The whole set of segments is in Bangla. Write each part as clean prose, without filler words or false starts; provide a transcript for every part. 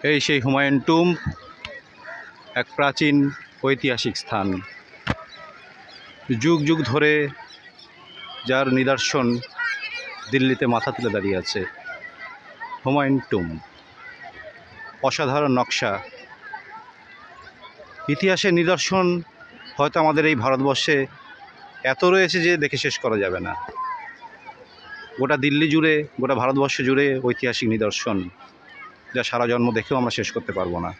এই সেই হুমায়ুন টুম্ব, এক প্রাচীন ঐতিহাসিক স্থান। যুগ যুগ ধরে যার নিদর্শন দিল্লিতে মাথা তুলে দাঁড়িয়ে আছে। হুমায়ুন টুম্ব, অসাধারণ নকশা, ইতিহাসের নিদর্শন হয়তো আমাদের এই ভারতবর্ষে এত রয়েছে যে দেখে শেষ করা যাবে না। গোটা দিল্লি জুড়ে, গোটা ভারতবর্ষ জুড়ে ঐতিহাসিক নিদর্শন, যা সারা জন্ম দেখেও আমরা শেষ করতে পারবো না।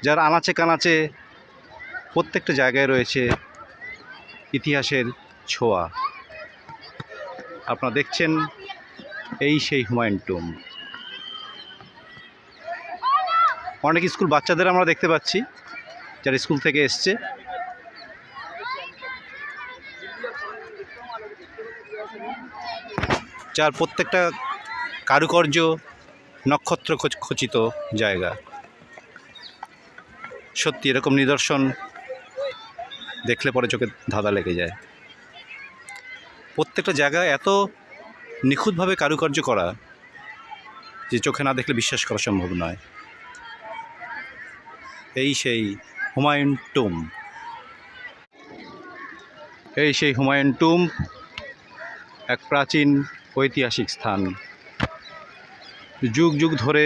যার আনাচে কানাচে প্রত্যেকটা জায়গায় রয়েছে ইতিহাসের ছোঁয়া। আপনারা দেখছেন এই সেই হুমায়ুন টুম্ব। অনেক স্কুল বাচ্চাদের আমরা দেখতে পাচ্ছি, যারা স্কুল থেকে এসছে। যার প্রত্যেকটা কারুকার্য নক্ষত্র খচিত জায়গা। সত্যি এরকম নিদর্শন দেখলে পরে চোখে ধাঁধা লেগে যায়। প্রত্যেকটা জায়গা এত নিখুঁতভাবে কারুকার্য করা যে চোখে না দেখলে বিশ্বাস করা সম্ভব নয়। এই সেই হুমায়ুন টুম্ব। এই সেই হুমায়ুন টুম্ব, এক প্রাচীন ঐতিহাসিক স্থান। যুগ যুগ ধরে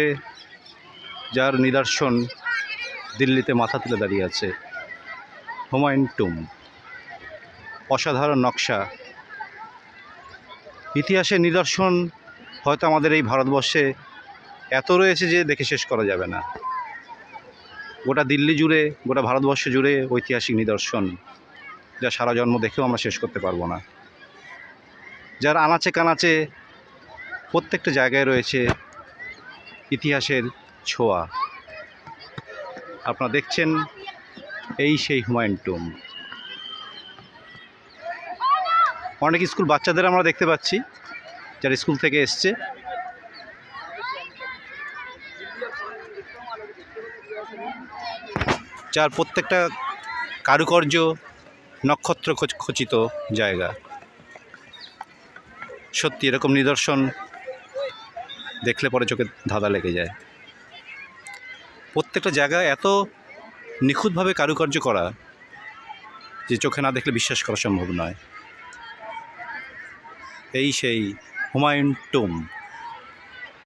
যার নিদর্শন দিল্লিতে মাথা তুলে দাঁড়িয়ে আছে। হুমায়ুন টুম্ব, অসাধারণ নকশা, ইতিহাসের নিদর্শন হয়তো আমাদের এই ভারতবর্ষে এত রয়েছে যে দেখে শেষ করা যাবে না। গোটা দিল্লি জুড়ে, গোটা ভারতবর্ষ জুড়ে ঐতিহাসিক নিদর্শন, যা সারা জন্ম দেখেও আমরা শেষ করতে পারবো না। যার আনাচে কানাচে প্রত্যেকটা জায়গায় রয়েছে ইতিহাসের ছোঁয়া। আপনারা দেখছেন এই সেই হুমায়ুন টুম্ব। অনেক স্কুল বাচ্চাদের আমরা দেখতে পাচ্ছি, যারা স্কুল থেকে এসছে। যার প্রত্যেকটা কারুকার্য নক্ষত্র খচিত জায়গা। সত্যি এরকম নিদর্শন দেখলে পরে চোখে ধাঁধা লেগে যায়। প্রত্যেকটা জায়গা এত নিখুঁতভাবে কারুকার্য করা যে চোখে না দেখলে বিশ্বাস করা সম্ভব নয়। এই সেই হুমায়ুন টুম্ব।